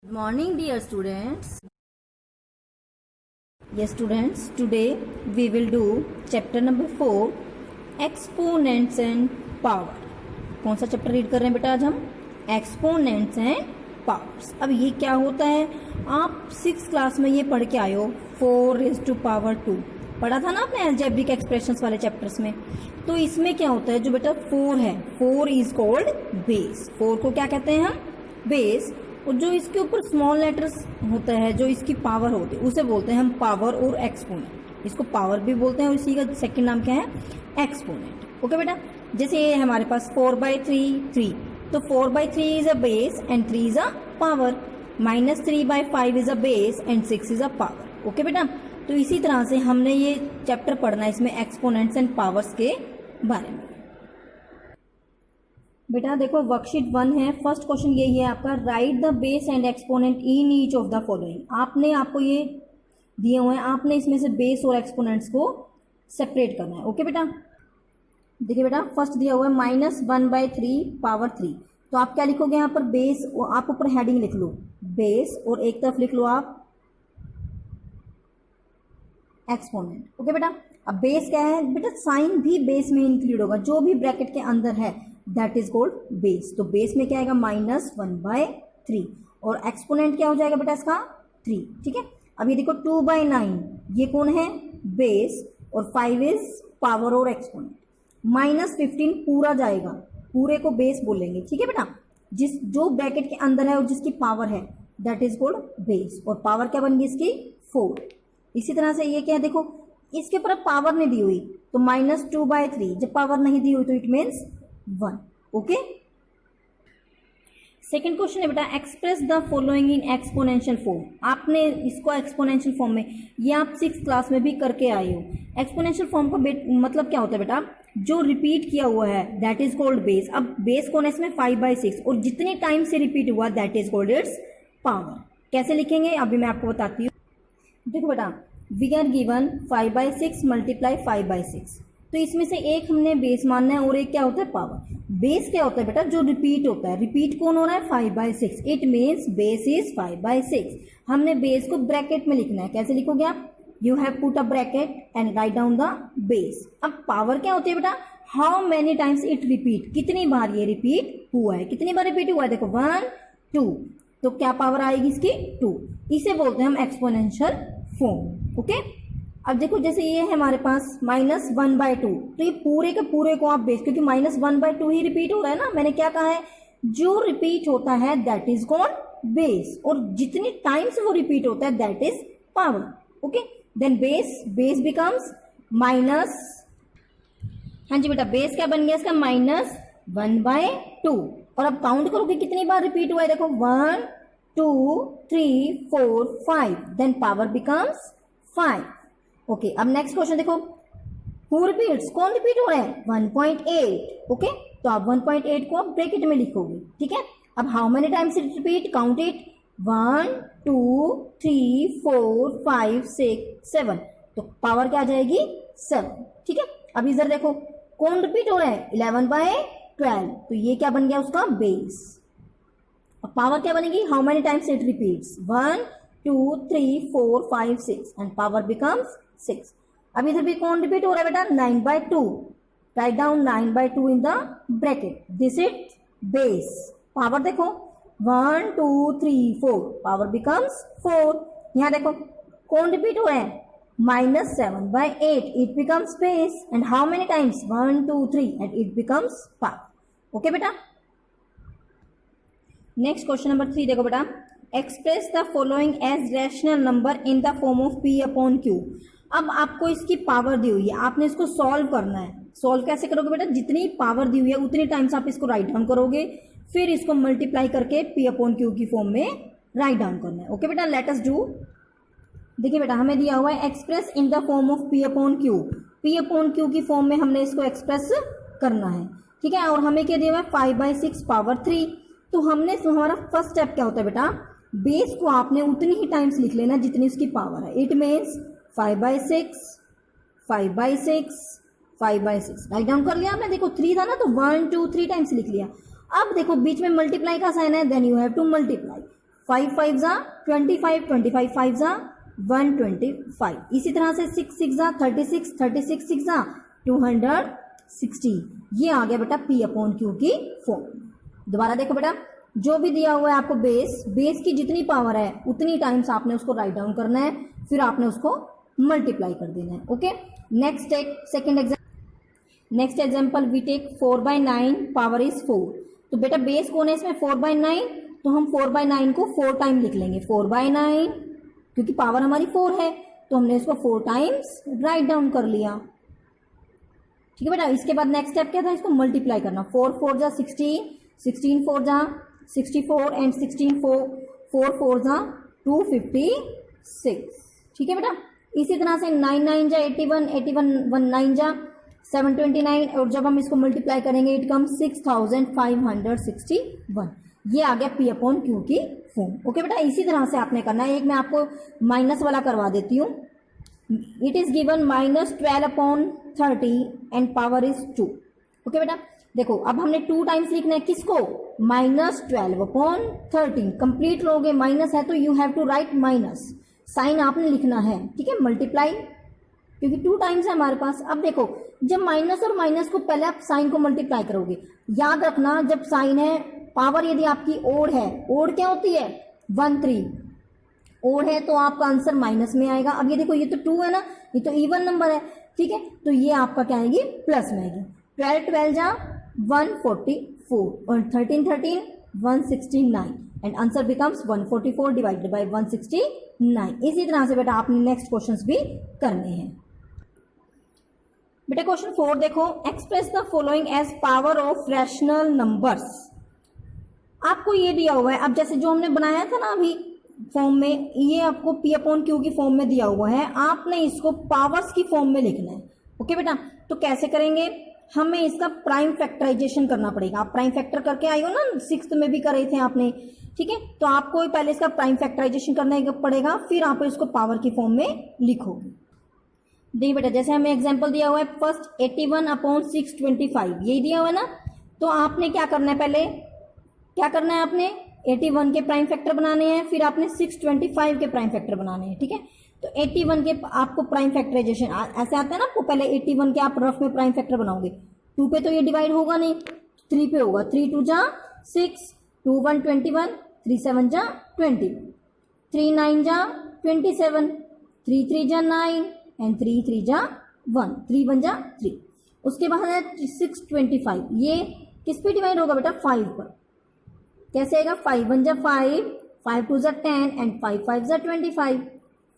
Morning dear students. Yes students, today we will do chapter number 4 exponents and power. कौन सा chapter read कर रहे हैं बेटा आज हम? Exponents and powers. अब ये क्या होता है, आप 6th क्लास में ये पढ़ के आए हो 4⁻². पढ़ा था ना आपने अलजेब्रिक एक्सप्रेशंस वाले चैप्टर्स में. तो इसमें क्या होता है, जो बेटा 4 है, 4 इज कॉल्ड बेस. 4 को क्या कहते हैं हम? बेस. और जो इसके ऊपर स्मॉल लेटर्स होता है, जो इसकी पावर होती है, उसे बोलते हैं हम पावर और एक्सपोनेंट. इसको पावर भी बोलते हैं और इसी का सेकंड नाम क्या है? एक्सपोनेंट. ओके बेटा, जैसे ये है हमारे पास 4/3 3. तो 4/3 is a base and 3 is a power. -3/5 is a base and 6 is a power. Okay बेटा, तो इसी तरह से हमने ये चैप्टर पढ़ना है इसमें एक्सपोनेंट्स एंड पावर्स के बारे में. बेटा देखो वर्कशीट 1 है. फर्स्ट क्वेश्चन यही है आपका, right the base and exponent in each of the following. आपको ये दिए हुए हैं, आपने इसमें से बेस और एक्सपोनेंट्स को सेपरेट करना है. ओके बेटा, देखिए बेटा फर्स्ट दिया हुआ है -1/3 पावर 3. तो आप क्या लिखोगे यहाँ पर? बेस. आप ऊपर हेडिंग लिख लो बेस और एक तरफ लिख लो आप एक्सपोनेंट. ओके बेटा, अब बेस क्या है बेटा? साइन भी बेस में इंक्लूड होगा, जो भी ब्रैकेट के अंदर है दैट इज कॉल्ड बेस. तो बेस में क्या आएगा? -1/3. और एक्सपोनेंट क्या हो जाएगा बेटा इसका? 3. ठीक है. अब ये देखो 2/9, ये कौन है? बेस. और 5 इज पावर और एक्सपोनेंट. -15 पूरा जाएगा, पूरे को बेस बोलेंगे. ठीक है बेटा, जो ब्रैकेट के अंदर है और जिसकी पावर है दैट इज कॉल्ड बेस. और पावर क्या बन गई इसकी? 4. इसी तरह से ये क्या है, देखो इसके ऊपर पावर नहीं दी हुई तो -2/3. जब पावर नहीं दी हुई तो it means 1. Okay. Second question है बेटा, express the following in exponential form. आपने इसको एक्सपोनेंशियल फॉर्म में, ये आप 6th क्लास में भी करके आए हो. एक्सपोनेंशियल फॉर्म का मतलब क्या होता है बेटा? जो रिपीट किया हुआ है दैट इज कॉल्ड बेस. अब बेस कौन है इसमें? 5/6. और जितने टाइम से रिपीट हुआ that is called its power. कैसे लिखेंगे अभी मैं आपको बताती हूँ. देखो बेटा, वी आर गिवन 5/6 मल्टीप्लाई 5/6. तो इसमें से एक हमने बेस मानना है और एक क्या होता है? पावर. बेस क्या होता है बेटा? जो रिपीट होता है. रिपीट कौन हो रहा है? 5/6. It means base is 5/6. हमने बेस को ब्रैकेट में लिखना है. कैसे लिखोगे आप? You have put a bracket and write down the base. अब पावर क्या होती है बेटा? How many times it repeat. कितनी बार ये रिपीट हुआ है, कितनी बार रिपीट हुआ है. देखो 1 2, तो क्या पावर आएगी इसकी? 2. इसे बोलते हैं हम एक्सपोनेंशियल फॉर्म. ओके. अब देखो जैसे ये है हमारे पास -1/2, तो ये पूरे के पूरे को आप बेस, क्योंकि -1/2 ही रिपीट हो रहा है ना. मैंने क्या कहा है? जो रिपीट होता है दैट इज कॉल्ड बेस, और जितनी टाइम्स वो रिपीट होता है that is power. Okay. Then base becomes minus, हाँ जी बेटा, बेस क्या बन गया इसका? -1/2. और अब काउंट करोगे कितनी बार रिपीट हुआ है. देखो 1 2 3 4 5. Then power becomes 5. ओके. अब नेक्स्ट क्वेश्चन देखो, हु रिपीट्स. कौन रिपीट हो रहा है? 1.8. ओके. तो आप 1.8 को आप ब्रैकेट में लिखोगे. ठीक है. अब how many times it repeat? Count it. 1 2 3 4 5 6 7. तो पावर क्या आ जाएगी? 7. ठीक है. अब इधर देखो कौन रिपीट हो रहा है? 11/12. तो ये क्या बन गया उसका? बेस. अब पावर क्या बनेगी? How many times it repeats? 1 2 3 4 5 6 and power becomes 6. अब इधर भी कौन रिपीट हो रहा है बेटा? 9/2. Write down 9/2 in the bracket. This is base. Power देखो 1 2 3 4. Power becomes 4. यहाँ देखो कौन रिपीट हो रहा है? -7/8. It becomes base. And how many times? 1 2 3 and it becomes power. Okay बेटा. नेक्स्ट क्वेश्चन नंबर 3 देखो बेटा, express the following as rational number in the form of P/Q. अब आपको इसकी पावर दी हुई है, आपने इसको सॉल्व करना है. सॉल्व कैसे करोगे बेटा? जितनी पावर दी हुई है उतनी टाइम्स आप इसको राइट डाउन करोगे, फिर इसको मल्टीप्लाई करके P/Q की फॉर्म में राइट डाउन करना है. ओके बेटा, लेट अस डू. देखिए बेटा हमें दिया हुआ है express in the form of P/Q. P/Q की फॉर्म में हमने इसको एक्सप्रेस करना है. ठीक है. और हमें क्या दिया हुआ है? 5/6 पावर 3. तो हमारा फर्स्ट स्टेप क्या होता है बेटा? बेस को आपने उतनी ही टाइम्स लिख लेना जितनी उसकी पावर है. It means 5/6 5/6 5/6. राइट डाउन कर लिया आपने. देखो 3 था ना, तो 1 2 3 टाइम्स लिख लिया. अब देखो बीच में मल्टीप्लाई का साइन है, then you have to multiply 5 5 जा 25, 25 5 जा 125। इसी तरह से 6 6 जा 36, 36 6 जा 260। ये आ गया बेटा P अपॉन Q की फॉर्म। दोबारा देखो बेटा, जो भी दिया हुआ है आपको बेस की जितनी पावर है उतनी टाइम्स आपने उसको राइट डाउन करना है, फिर आपने उसको मल्टीप्लाई कर देना है। Okay, next example we take 4/9 power is 4। तो बेटा बेस कौन है इसमें 4/9, तो हम 4/9 को 4 टाइम लिख लेंगे। 4/9 क्योंकि पावर हमारी 4 है तो हमने इसको 4 टाइम्स राइट डाउन कर लिया। ठीक है बेटा, इसके बाद नेक्स्ट स्टेप क्या था, इसको मल्टीप्लाई करना। 4 4 जा 16, 16 4 जा 64 एंड 16 4 4 जा 256। ठीक है बेटा, इसी तरह से 9 9 जा 81, 81 1 9 जा 729 और जब हम इसको मल्टीप्लाई करेंगे इट कम 6561। ये आ गया P अपॉन Q की फॉर्म। ओके बेटा, इसी तरह से आपने करना है। एक मैं आपको माइनस वाला करवा देती हूँ। It is given -12/30 and power is 2। Okay बेटा, देखो अब हमने 2 टाइम्स लिखना है किसको, -12/13। कंप्लीट लोगे, माइनस है तो you have to write minus, sign आपने लिखना है। ठीक है, मल्टीप्लाई क्योंकि 2 टाइम्स है हमारे पास। अब देखो जब माइनस और माइनस को पहले आप साइन को मल्टीप्लाई करोगे, याद रखना जब साइन है पावर यदि आपकी ओड है, ओड क्या होती है 1 3, ओड है तो आपका आंसर माइनस में आएगा। अब ये देखो ये तो 2 है ना, ये तो इवन नंबर है। ठीक है, तो ये आपका क्या आएगी प्लस में आएगी। 12 12 जा 144 और 13 13 169 and answer becomes 144 divided by 169। इसी तरह से बेटा आपने नेक्स्ट क्वेश्चंस भी करने हैं। बेटा क्वेश्चन 4 देखो, express the following as power of rational numbers. आपको ये दिया हुआ है, अब जैसे जो हमने बनाया था ना अभी फॉर्म में, ये आपको P अपॉन Q की फॉर्म में दिया हुआ है, आपने इसको पावर्स की फॉर्म में लिखना है। ओके बेटा, तो कैसे करेंगे, हमें इसका प्राइम फैक्टराइजेशन करना पड़ेगा। आप प्राइम फैक्टर करके आई हो ना, 6th में भी कर रहे थे आपने। ठीक है, तो आपको पहले इसका प्राइम फैक्टराइजेशन करना पड़ेगा, फिर आप इसको पावर की फॉर्म में लिखोगे। देखिए बेटा, जैसे हमें एग्जांपल दिया हुआ है फर्स्ट 81/625, यही दिया हुआ है ना। तो आपने क्या करना है, पहले क्या करना है, आपने 81 के प्राइम फैक्टर बनाने हैं, फिर आपने 625 के प्राइम फैक्टर बनाने हैं। ठीक है, तो 81 के आपको प्राइम फैक्टराइजेशन ऐसे आता है ना, आपको पहले 81 के आप रफ में प्राइम फैक्टर बनाओगे। 2 पे तो ये डिवाइड होगा नहीं, 3 पे होगा। 3 2 जा 6, 2 1 21, 3 7 जा 21, 3 9 जा 27, 3 3 जा 9 एंड 3 3 जा 1, 3 1 जा 3। उसके बाद है 625, ये किस पे डिवाइड होगा बेटा 5 पर। कैसे आएगा, 5 1 जा 5, 5 2 जा 10 एंड 5 5 जा 25,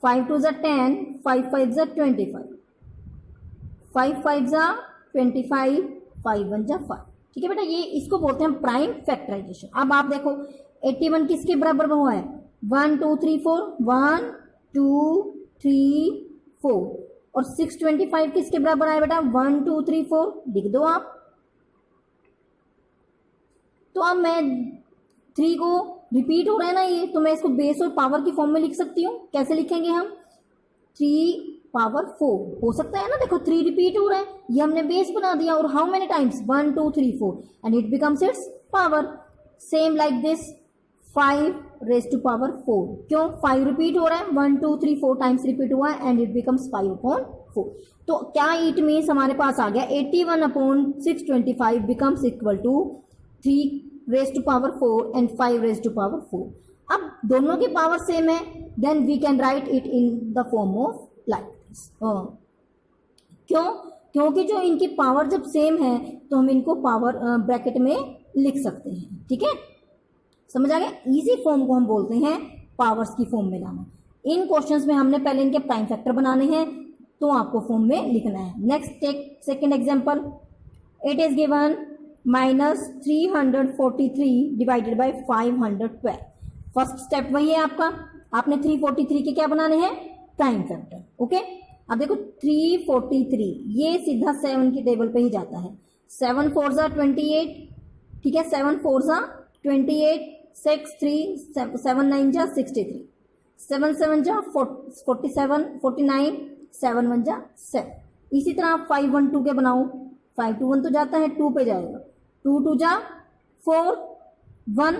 5 2 जा 10, 5 5 जा 25, 5 5 जा 25, 5 1 जा 5। ठीक है बेटा, ये इसको बोलते हैं प्राइम फैक्टराइजेशन। अब आप देखो 81 किसके बराबर हुआ है, 1 2 3 4, 1 2 3 4, और 625 किसके बराबर आया बेटा 1 2 3 4, लिख दो आप। तो अब मैं 3 को रिपीट हो रहा है ना ये, तो मैं इसको बेस और पावर की फॉर्म में लिख सकती हूँ। कैसे लिखेंगे हम, 3 पावर 4 हो सकता है ना। देखो 3 रिपीट हो रहा है, ये हमने बेस बना दिया, और how many times 1 2 3 4 and it becomes its power. Same like this 5 raise to power 4, क्यों 5 रिपीट हो रहा है, 1 2 3 4 टाइम्स रिपीट हुआ है एंड इट बिकम्स 5/4। तो क्या इट मीन्स हमारे पास आ गया 81/625 becomes equal to 3 raise to power 4 and 5 raise to power 4। अब दोनों की पावर सेम है, then we can write it in the form of like this. क्यों, क्योंकि जो इनकी पावर जब सेम है तो हम इनको पावर ब्रैकेट में लिख सकते हैं। ठीक है, समझ आ गया। इजी फॉर्म को हम बोलते हैं पावर्स की फॉर्म में लाना। इन क्वेश्चंस में हमने पहले इनके प्राइम फैक्टर बनाने हैं, तो आपको फॉर्म में लिखना है। Next take second example, it is given -343 divided by 512। First step वही है आपका, आपने 343 के क्या बनाने हैं प्राइम फैक्टर। ओके, अब देखो 343 ये सीधा 7 की टेबल पे ही जाता है। 7 4 जा 28, ठीक है, 7 4 जा 28, 6 3 7 9 जा 63, 7 7 जा 47 49, 7 1 जा 7। इसी तरह आप 5 1 2 के बनाओ। 5 2 1 तो जाता है, 2 पे जाएगा, 2 2 जा 4, 1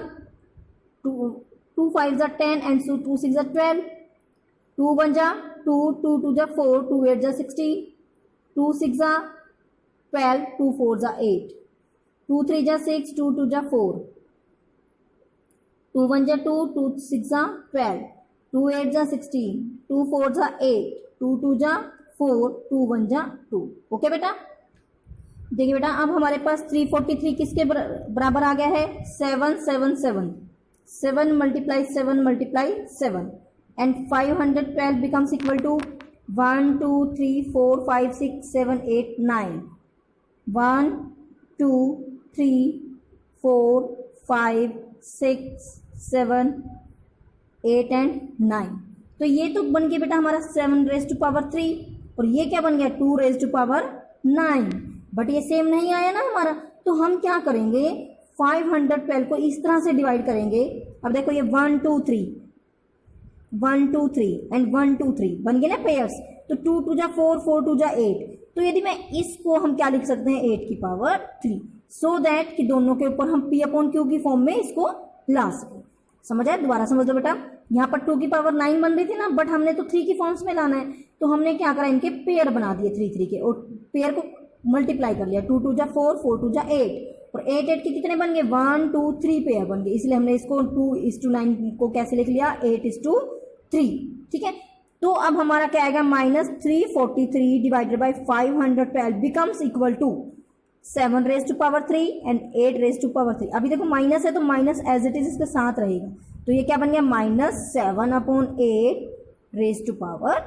2 2 5 जा 10 एंड 2 6 जा 12, 2 1 जा 2, 2 2 जा 4, 2 8 जा 16, 2 6 जा 12, 2 4 जा 8, 2 3 जा 6, 2 2 जा 4, 2 1 जा 2, 2 6 जा 12, 2 8 जा 16, 2 4 जा 8, 2 2 जा 4, 2 1 जा 2। ओके बेटा, देखिए बेटा अब हमारे पास 343 किसके बराबर आ गया है, 7 7 7, 7 multiply 7 multiply 7 and 512 becomes equal to 1 2 3 4 5 6 7 8 9, 1 2 3 4 5 6 7 8 and 9। तो ये तो बन गया बेटा हमारा 7 रेज टू पावर 3 और ये क्या बन गया 2 रेज टू पावर 9, बट ये सेम नहीं आया ना हमारा, तो हम क्या करेंगे 512 को इस तरह से डिवाइड करेंगे। अब देखो ये 1 2 3 1 2 3 एंड 1 2 3 बन गए ना पेयर्स, तो 2 2 जा 4, 4 2 जा 8, तो यदि मैं इसको हम क्या लिख सकते हैं 8 की पावर 3, सो दैट कि दोनों के ऊपर हम p अपॉन q की फॉर्म में इसको ला सकें। समझ आया, दोबारा समझ लो बेटा, यहाँ पर 2 की पावर 9 बन रही थी ना, बट हमने तो 3 की फॉर्म्स में लाना है, तो हमने क्या करा इनके पेयर बना दिए 3 3 के और पेयर को मल्टीप्लाई कर लिया, 2 2 जा 4, 4 2 जा 8 और 8 8 के कितने बन गए 1 2 3 पेयर बन गए, इसलिए हमने इसको 2:9 को कैसे लिख लिया 8:3। ठीक है, तो अब हमारा क्या आएगा -343 divided by 512 becomes equal to 7 raise to power 3 and 8 raise to power 3। अभी देखो माइनस है तो माइनस एज इट इज इसके साथ रहेगा, तो ये क्या बन गया -7/8 रेज टू पावर